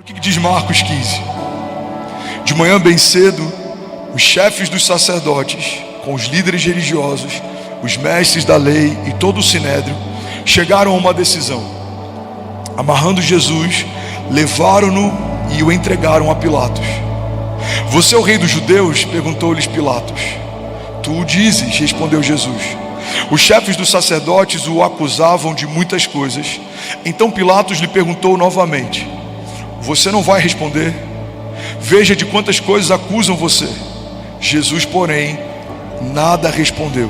O que diz Marcos 15? De manhã bem cedo, os chefes dos sacerdotes, com os líderes religiosos, os mestres da lei e todo o sinédrio, chegaram a uma decisão. Amarrando Jesus, levaram-no e o entregaram a Pilatos. Você é o rei dos judeus? Perguntou-lhes Pilatos. Tu o dizes, respondeu Jesus. Os chefes dos sacerdotes o acusavam de muitas coisas. Então Pilatos lhe perguntou novamente: você não vai responder? Veja de quantas coisas acusam você. Jesus, porém, nada respondeu.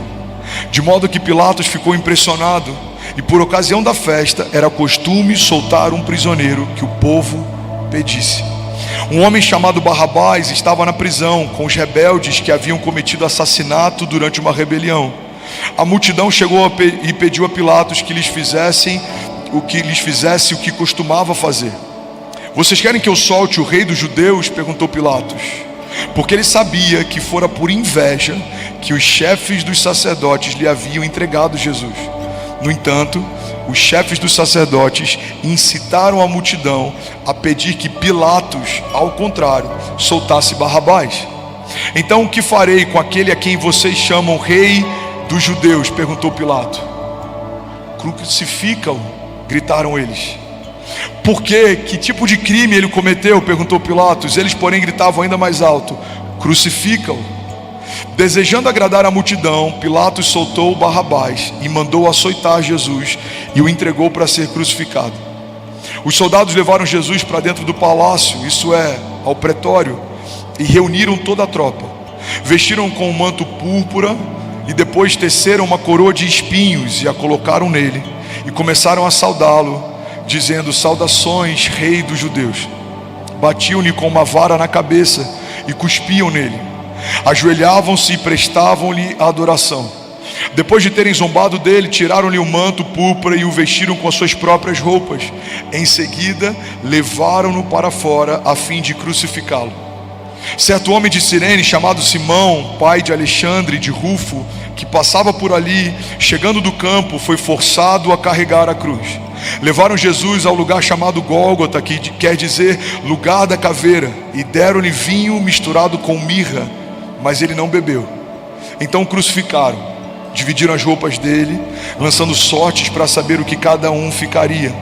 De modo que Pilatos ficou impressionado, e por ocasião da festa era costume soltar um prisioneiro que o povo pedisse. Um homem chamado Barrabás estava na prisão com os rebeldes que haviam cometido assassinato durante uma rebelião. A multidão chegou e pediu a Pilatos que lhes fizesse o que costumava fazer. Vocês querem que eu solte o rei dos judeus? Perguntou Pilatos, porque ele sabia que fora por inveja que os chefes dos sacerdotes lhe haviam entregado Jesus. No entanto, os chefes dos sacerdotes incitaram a multidão a pedir que Pilatos, ao contrário, soltasse Barrabás. Então o que farei com aquele a quem vocês chamam rei dos judeus? Perguntou Pilato. Crucifica-o, gritaram eles. Por quê? Que tipo de crime ele cometeu? Perguntou Pilatos. Eles, porém, gritavam ainda mais alto: crucifica-o. Desejando agradar a multidão, Pilatos soltou Barrabás e mandou açoitar Jesus e o entregou para ser crucificado. Os soldados levaram Jesus para dentro do palácio, isso é, ao pretório, e reuniram toda a tropa. Vestiram com um manto púrpura e depois teceram uma coroa de espinhos e a colocaram nele e começaram a saudá-lo, dizendo: saudações, rei dos judeus. Batiam-lhe com uma vara na cabeça e cuspiam nele. Ajoelhavam-se e prestavam-lhe a adoração. Depois de terem zombado dele, tiraram-lhe o manto púrpura e o vestiram com as suas próprias roupas. Em seguida, levaram-no para fora a fim de crucificá-lo. Certo homem de Cirene, chamado Simão, pai de Alexandre e de Rufo, que passava por ali, chegando do campo, foi forçado a carregar a cruz. Levaram Jesus ao lugar chamado Gólgota, que quer dizer lugar da caveira, e deram-lhe vinho misturado com mirra, mas ele não bebeu. Então o crucificaram, dividiram as roupas dele, lançando sortes para saber o que cada um ficaria.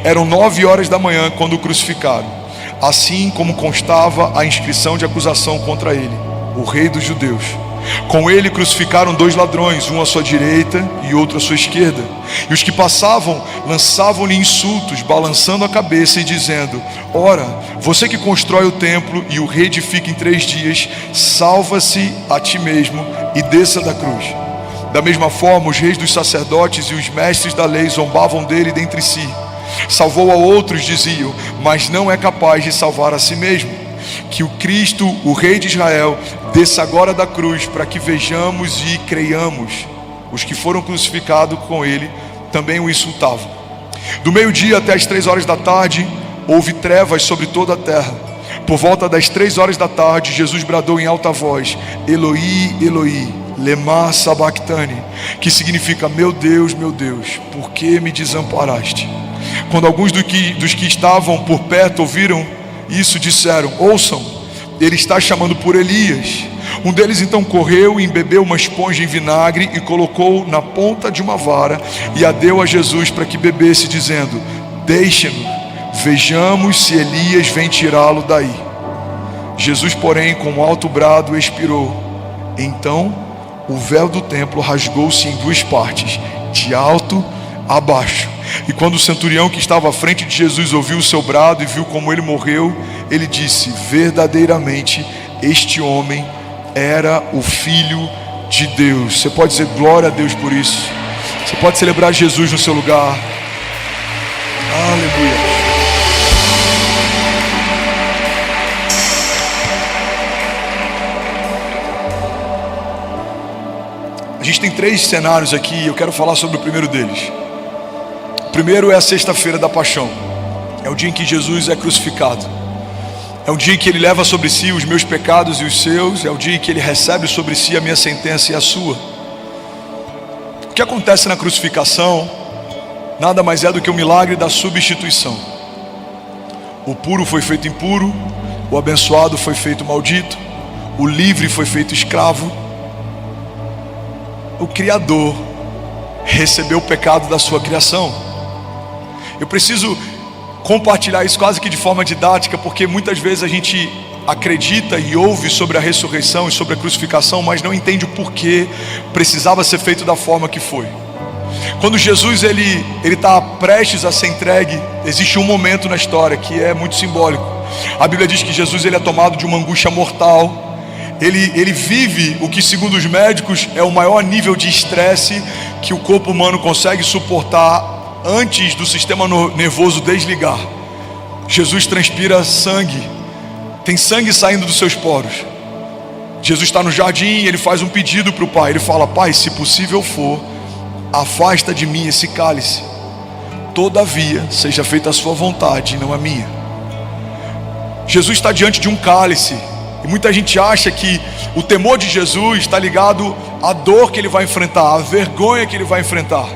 Eram 9 horas da manhã quando o crucificaram, assim como constava a inscrição de acusação contra ele: o rei dos judeus. Com ele crucificaram 2 ladrões, um à sua direita e outro à sua esquerda. E os que passavam lançavam-lhe insultos, balançando a cabeça e dizendo: ora, você que constrói o templo e o reedifica em 3 dias, salva-se a ti mesmo e desça da cruz. Da mesma forma, os reis dos sacerdotes e os mestres da lei zombavam dele dentre si. Salvou a outros, diziam, mas não é capaz de salvar a si mesmo. Que o Cristo, o Rei de Israel, desça agora da cruz, para que vejamos e creiamos. Os que foram crucificados com ele também o insultavam. Do meio-dia até as 3 horas da tarde, houve trevas sobre toda a terra. Por volta das 3 horas da tarde, Jesus bradou em alta voz: Eloi, Eloi, lema sabachthani, que significa: meu Deus, por que me desamparaste? Quando alguns dos que estavam por perto ouviram isso, disseram: ouçam, ele está chamando por Elias. Um deles então correu e embebeu uma esponja em vinagre e colocou na ponta de uma vara e a deu a Jesus para que bebesse, dizendo: deixe-no, vejamos se Elias vem tirá-lo daí. Jesus, porém, com um alto brado expirou. Então o véu do templo rasgou-se em 2 partes, de alto a baixo. E quando o centurião que estava à frente de Jesus ouviu o seu brado e viu como ele morreu, ele disse: verdadeiramente este homem era o Filho de Deus. Você pode dizer glória a Deus por isso? Você pode celebrar Jesus no seu lugar. Aleluia. A gente tem 3 cenários aqui e eu quero falar sobre o primeiro deles. O primeiro é a sexta-feira da paixão. É o dia em que Jesus é crucificado. É o dia em que ele leva sobre si os meus pecados e os seus. É o dia em que ele recebe sobre si a minha sentença e a sua. O que acontece na crucificação nada mais é do que o milagre da substituição. O puro foi feito impuro, o abençoado foi feito maldito, o livre foi feito escravo. O Criador recebeu o pecado da sua criação. Eu preciso compartilhar isso quase que de forma didática, porque muitas vezes a gente acredita e ouve sobre a ressurreição e sobre a crucificação, mas não entende o porquê precisava ser feito da forma que foi. Quando Jesus ele está prestes a ser entregue, existe um momento na história que é muito simbólico. A Bíblia diz que Jesus ele é tomado de uma angústia mortal. Ele vive o que, segundo os médicos, é o maior nível de estresse que o corpo humano consegue suportar antes do sistema nervoso desligar. Jesus transpira sangue, tem sangue saindo dos seus poros. Jesus está no jardim e ele faz um pedido para o Pai. Ele fala: Pai, se possível for, afasta de mim esse cálice, todavia seja feita a sua vontade e não a minha. Jesus está diante de um cálice, e muita gente acha que o temor de Jesus está ligado à dor que ele vai enfrentar, à vergonha que ele vai enfrentar.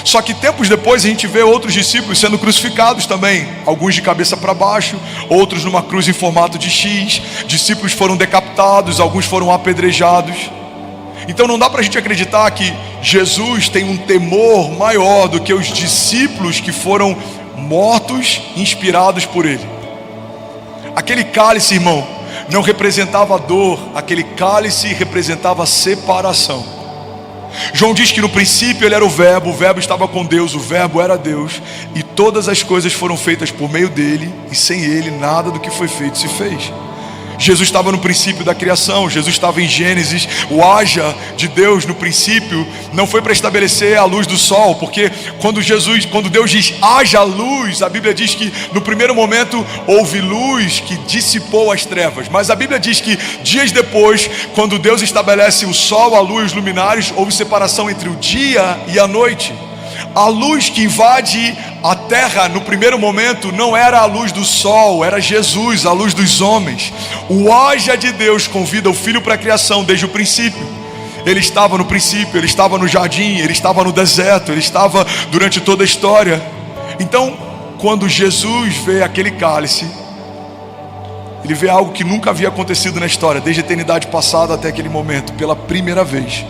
Só que tempos depois a gente vê outros discípulos sendo crucificados também, alguns de cabeça para baixo, outros numa cruz em formato de X. Discípulos foram decapitados, alguns foram apedrejados. Então não dá para a gente acreditar que Jesus tem um temor maior do que os discípulos que foram mortos, inspirados por ele. Aquele cálice, irmão, não representava dor, aquele cálice representava separação. João diz que no princípio ele era o verbo estava com Deus, o verbo era Deus, e todas as coisas foram feitas por meio dele, e sem ele nada do que foi feito se fez. Jesus estava no princípio da criação, Jesus estava em Gênesis. O haja de Deus no princípio não foi para estabelecer a luz do sol, porque quando Deus diz haja luz, a Bíblia diz que no primeiro momento houve luz que dissipou as trevas, mas a Bíblia diz que dias depois, quando Deus estabelece o sol, a luz, os luminares, houve separação entre o dia e a noite. A luz que invade a terra no primeiro momento não era a luz do sol, era Jesus, a luz dos homens. O haja de Deus convida o Filho para a criação desde o princípio. Ele estava no princípio, ele estava no jardim, ele estava no deserto, ele estava durante toda a história. Então, quando Jesus vê aquele cálice, ele vê algo que nunca havia acontecido na história, desde a eternidade passada até aquele momento. Pela primeira vez,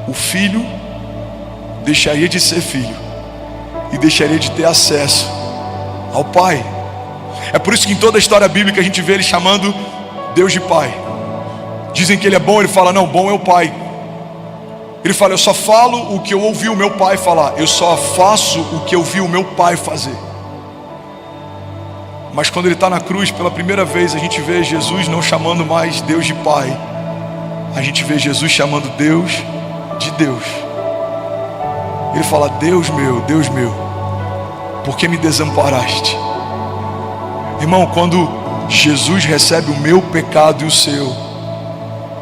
o Filho deixaria de ser filho e deixaria de ter acesso ao Pai. É por isso que em toda a história bíblica a gente vê ele chamando Deus de Pai. Dizem que ele é bom, ele fala: não, bom é o Pai. Ele fala: eu só falo o que eu ouvi o meu Pai falar, eu só faço o que eu vi o meu Pai fazer. Mas quando ele está na cruz, pela primeira vez a gente vê Jesus não chamando mais Deus de Pai, a gente vê Jesus chamando Deus de Deus. Ele fala: Deus meu, por que me desamparaste? Irmão, quando Jesus recebe o meu pecado e o seu,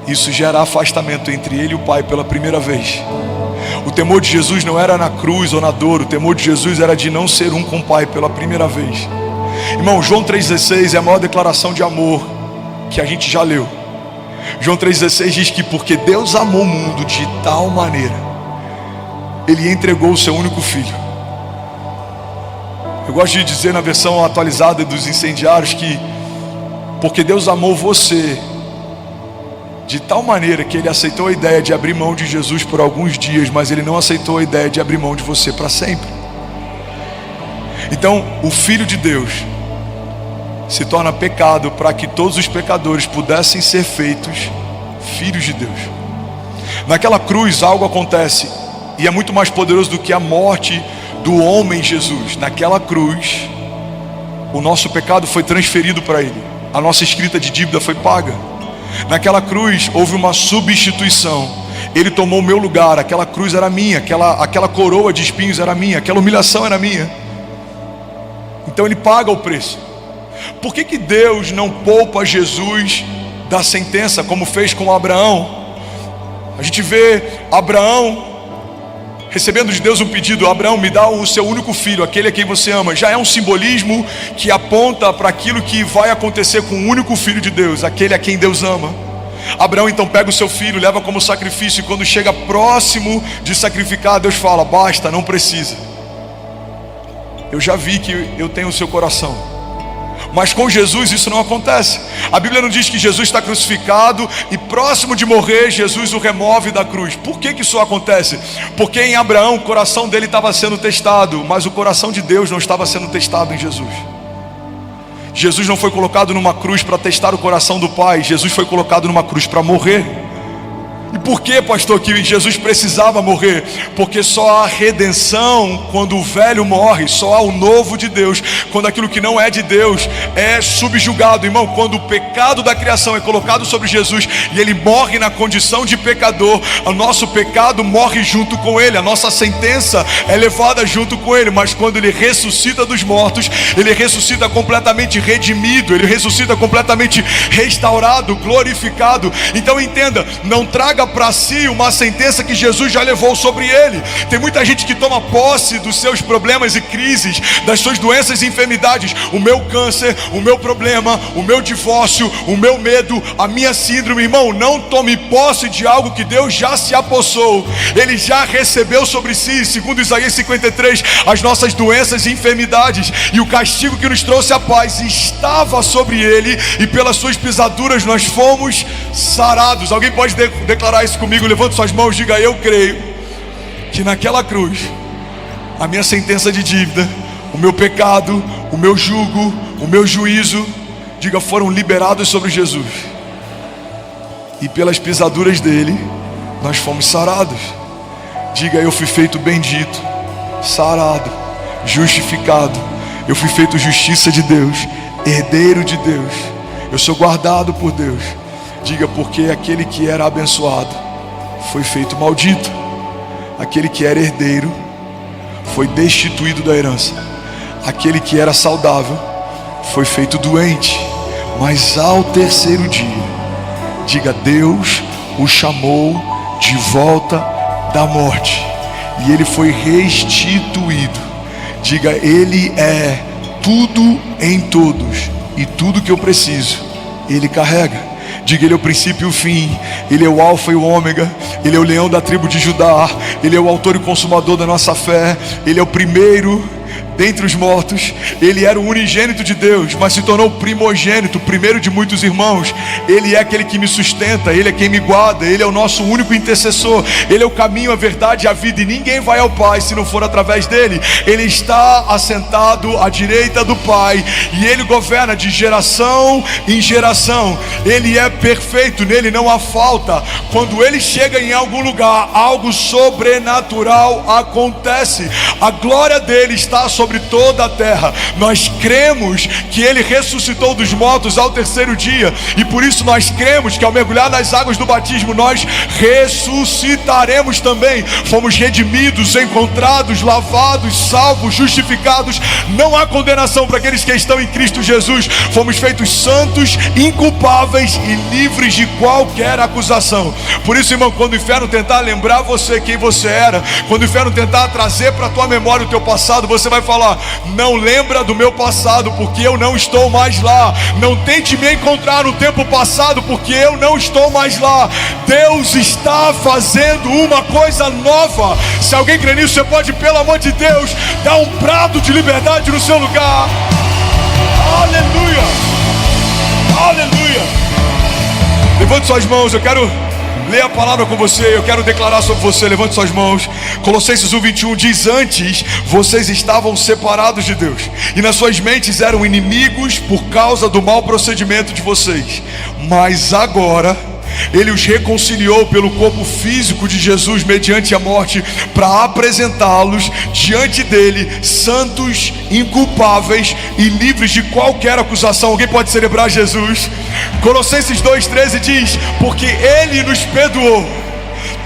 isso gera afastamento entre ele e o Pai pela primeira vez. O temor de Jesus não era na cruz ou na dor, o temor de Jesus era de não ser um com o Pai pela primeira vez. Irmão, João 3,16 é a maior declaração de amor que a gente já leu. João 3,16 diz que porque Deus amou o mundo de tal maneira, ele entregou o seu único filho. Eu gosto de dizer na versão atualizada dos incendiários que porque Deus amou você de tal maneira que ele aceitou a ideia de abrir mão de Jesus por alguns dias, mas ele não aceitou a ideia de abrir mão de você para sempre. Então o Filho de Deus se torna pecado para que todos os pecadores pudessem ser feitos filhos de Deus. Naquela cruz algo acontece, e é muito mais poderoso do que a morte do homem Jesus. Naquela cruz, o nosso pecado foi transferido para ele, a nossa escrita de dívida foi paga. Naquela cruz houve uma substituição. Ele tomou o meu lugar, aquela cruz era minha, aquela coroa de espinhos era minha, aquela humilhação era minha. Então ele paga o preço. Por que Deus não poupa Jesus da sentença, como fez com Abraão? A gente vê Abraão recebendo de Deus um pedido: Abraão, me dá o seu único filho, aquele a quem você ama. Já é um simbolismo que aponta para aquilo que vai acontecer com o único filho de Deus, aquele a quem Deus ama. Abraão então pega o seu filho, leva como sacrifício, e quando chega próximo de sacrificar, Deus fala: basta, não precisa. Eu já vi que eu tenho o seu coração. Mas com Jesus isso não acontece. A Bíblia não diz que Jesus está crucificado e próximo de morrer, Jesus o remove da cruz. Por que isso acontece? Porque em Abraão o coração dele estava sendo testado, mas o coração de Deus não estava sendo testado em Jesus. Jesus não foi colocado numa cruz para testar o coração do Pai. Jesus foi colocado numa cruz para morrer. E por que, pastor, que Jesus precisava morrer? Porque só há redenção quando o velho morre, só há o novo de Deus quando aquilo que não é de Deus é subjugado. Irmão, quando o pecado da criação é colocado sobre Jesus e ele morre na condição de pecador, o nosso pecado morre junto com ele, a nossa sentença é levada junto com ele. Mas quando ele ressuscita dos mortos, ele ressuscita completamente redimido, ele ressuscita completamente restaurado, glorificado. Então entenda, não traga para si uma sentença que Jesus já levou sobre ele. Tem muita gente que toma posse dos seus problemas e crises, das suas doenças e enfermidades. O meu câncer, o meu problema, o meu divórcio, o meu medo, a minha síndrome. Irmão, não tome posse de algo que Deus já se apossou. Ele já recebeu sobre si, segundo Isaías 53, as nossas doenças e enfermidades, e o castigo que nos trouxe a paz estava sobre ele, e pelas suas pisaduras nós fomos sarados. Alguém pode declarar isso comigo? Levante suas mãos, diga: eu creio que naquela cruz a minha sentença de dívida, o meu pecado, o meu jugo, o meu juízo, diga, foram liberados sobre Jesus, e pelas pisaduras dele nós fomos sarados. Diga: eu fui feito bendito, sarado, justificado. Eu fui feito justiça de Deus, herdeiro de Deus. Eu sou guardado por Deus. Diga: porque aquele que era abençoado foi feito maldito, aquele que era herdeiro foi destituído da herança, aquele que era saudável foi feito doente. Mas ao terceiro dia, diga, Deus o chamou de volta da morte, e ele foi restituído. Diga: ele é tudo em todos, e tudo que eu preciso ele carrega. Diga: ele é o princípio e o fim, ele é o alfa e o ômega, ele é o leão da tribo de Judá, ele é o autor e consumador da nossa fé, ele é o primeiro dentre os mortos. Ele era o unigênito de Deus, mas se tornou primogênito, primeiro de muitos irmãos. Ele é aquele que me sustenta, ele é quem me guarda, ele é o nosso único intercessor, ele é o caminho, a verdade e a vida, e ninguém vai ao Pai se não for através dele. Ele está assentado à direita do Pai, e ele governa de geração em geração. Ele é perfeito, nele não há falta. Quando ele chega em algum lugar, algo sobrenatural acontece. A glória dele está sobre toda a terra. Nós cremos que ele ressuscitou dos mortos ao terceiro dia, e por isso nós cremos que ao mergulhar nas águas do batismo nós ressuscitaremos também. Fomos redimidos, encontrados, lavados, salvos, justificados. Não há condenação para aqueles que estão em Cristo Jesus. Fomos feitos santos, inculpáveis e livres de qualquer acusação. Por isso, irmão, quando o inferno tentar lembrar você quem você era, quando o inferno tentar trazer para a tua memória o teu passado, você vai falar: não lembra do meu passado, porque eu não estou mais lá. Não tente me encontrar no tempo passado, porque eu não estou mais lá. Deus está fazendo uma coisa nova. Se alguém crê nisso, você pode, pelo amor de Deus, dar um brado de liberdade no seu lugar. Aleluia, aleluia. Levante suas mãos, eu quero ler a palavra com você, eu quero declarar sobre você. Levante suas mãos. Colossenses 1:21 diz: antes vocês estavam separados de Deus, e nas suas mentes eram inimigos por causa do mau procedimento de vocês, mas agora ele os reconciliou pelo corpo físico de Jesus mediante a morte, para apresentá-los diante dele santos, inculpáveis e livres de qualquer acusação. Alguém pode celebrar Jesus? Colossenses 2:13 diz: porque ele nos perdoou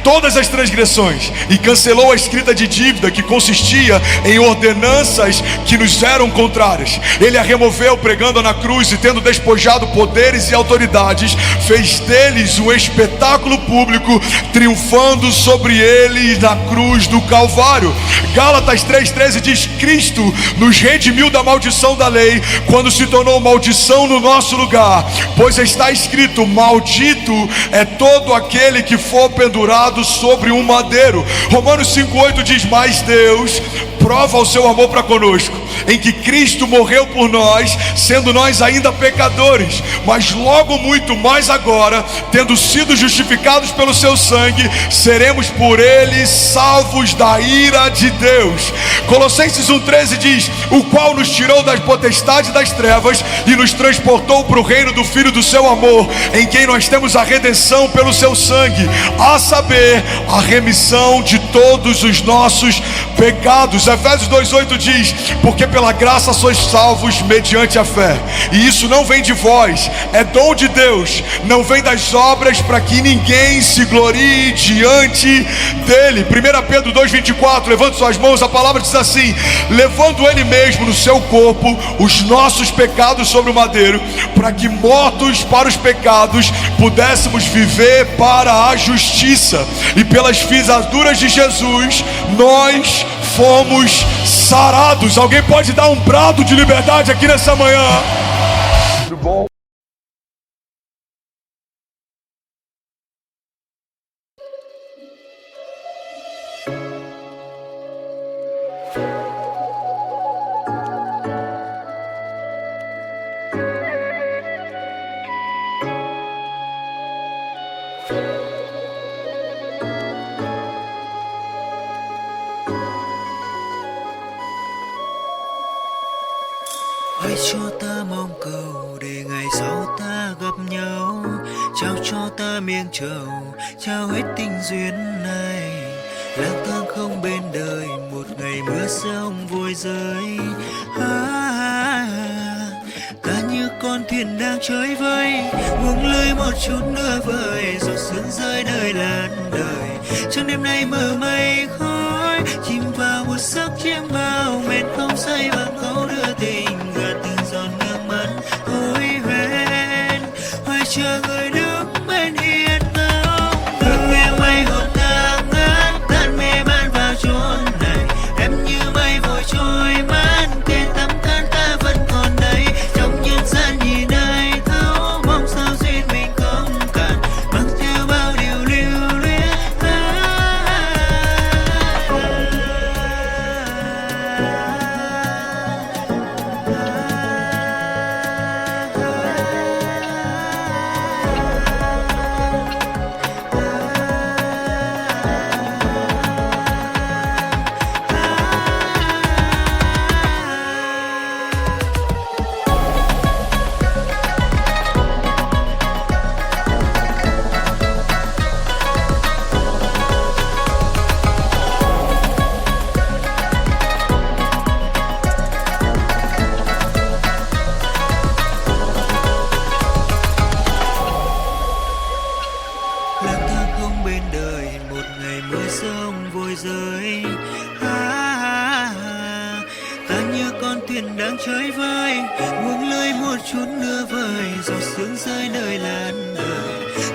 todas as transgressões e cancelou a escrita de dívida que consistia em ordenanças que nos eram contrárias. Ele a removeu pregando na cruz, e tendo despojado poderes e autoridades, fez deles um espetáculo público, triunfando sobre eles na cruz do Calvário. Gálatas 3:13 diz: Cristo nos redimiu da maldição da lei, quando se tornou maldição no nosso lugar, pois está escrito: maldito é todo aquele que for pendurado sobre um madeiro. Romanos 5:8 diz: mas Deus prova o seu amor para conosco, em que Cristo morreu por nós, sendo nós ainda pecadores, mas logo muito mais agora, tendo sido justificados pelo seu sangue, seremos por ele salvos da ira de Deus. Colossenses 1,13 diz: o qual nos tirou das potestades das trevas e nos transportou para o reino do Filho do seu amor, em quem nós temos a redenção pelo seu sangue, a saber, a remissão de todos os nossos pecados. Efésios 2,8 diz: porque pela graça sois salvos mediante a fé, e isso não vem de vós, é dom de Deus, não vem das obras, para que ninguém se glorie diante dele. 1 Pedro 2,24, levante suas mãos, a palavra diz assim: levando ele mesmo no seu corpo os nossos pecados sobre o madeiro, para que mortos para os pecados pudéssemos viver para a justiça, e pelas pisaduras de Jesus nós fomos sarados. Alguém pode dar um brado de liberdade aqui nessa manhã? Tudo bom? Hãy cho ta mong cầu để ngày sau ta gặp nhau, trao cho ta miếng trầu, trao hết tình duyên này. Lang thang không bên đời, một ngày mưa sông vội rơi. Ta như con thuyền đang chơi vơi, buông lơi một chút nữa vời, rồi sương rơi nơi làn đời. Trong đêm nay mờ mây khói, chìm vào một giấc chiêm bao, mệt không say bằng câu đưa tình, gạt từng giọt nước mắt hối hẹn. Hoài chờ người đứng bên hiên ngao, từng nghe mây hồn ta ngát, tan mê man vào chốn này. Em như mây vội trôi mát, kề tắm cát ta vẫn còn đây. Trong nhân gian nhìn ai thấu, mong sao duyên mình không cạn, mang theo bao điều lưu luyến. Lang thang không bên đời, một ngày mưa sông vội rơi. Ta như con thuyền đang chơi vơi, buông lơi một chút nữa vời, giọt sương rơi nơi làn đời.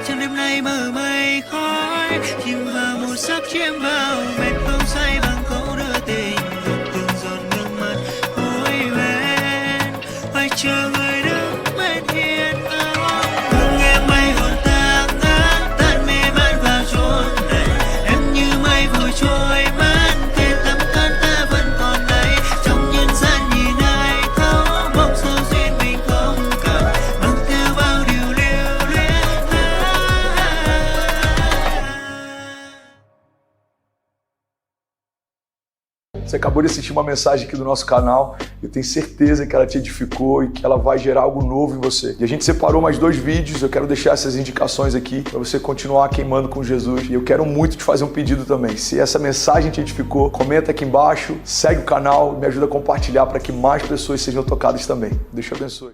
Trong đêm nay mờ mây khói, chìm vào một giấc chiêm bao, mệt không say bằng câu đưa tình, gạt từng giọt nước mắt hối hẹn. Hoài chờ người đứng bên hiên ngao, từng nghe mây hồn ta ngát, tan mê man vào chốn này. Em như mây vội trôi mát, kề tắm cát ta vẫn còn đây. Trong nhân gian nhìn ai thấu, mong sao duyên mình không cạn, mang theo bao điều lưu luyến. Você acabou de assistir uma mensagem aqui do nosso canal. Eu tenho certeza que ela te edificou e que ela vai gerar algo novo em você. E a gente separou mais 2 vídeos. Eu quero deixar essas indicações aqui para você continuar queimando com Jesus. E eu quero muito te fazer um pedido também. Se essa mensagem te edificou, comenta aqui embaixo, segue o canal, me ajuda a compartilhar para que mais pessoas sejam tocadas também. Deus te abençoe.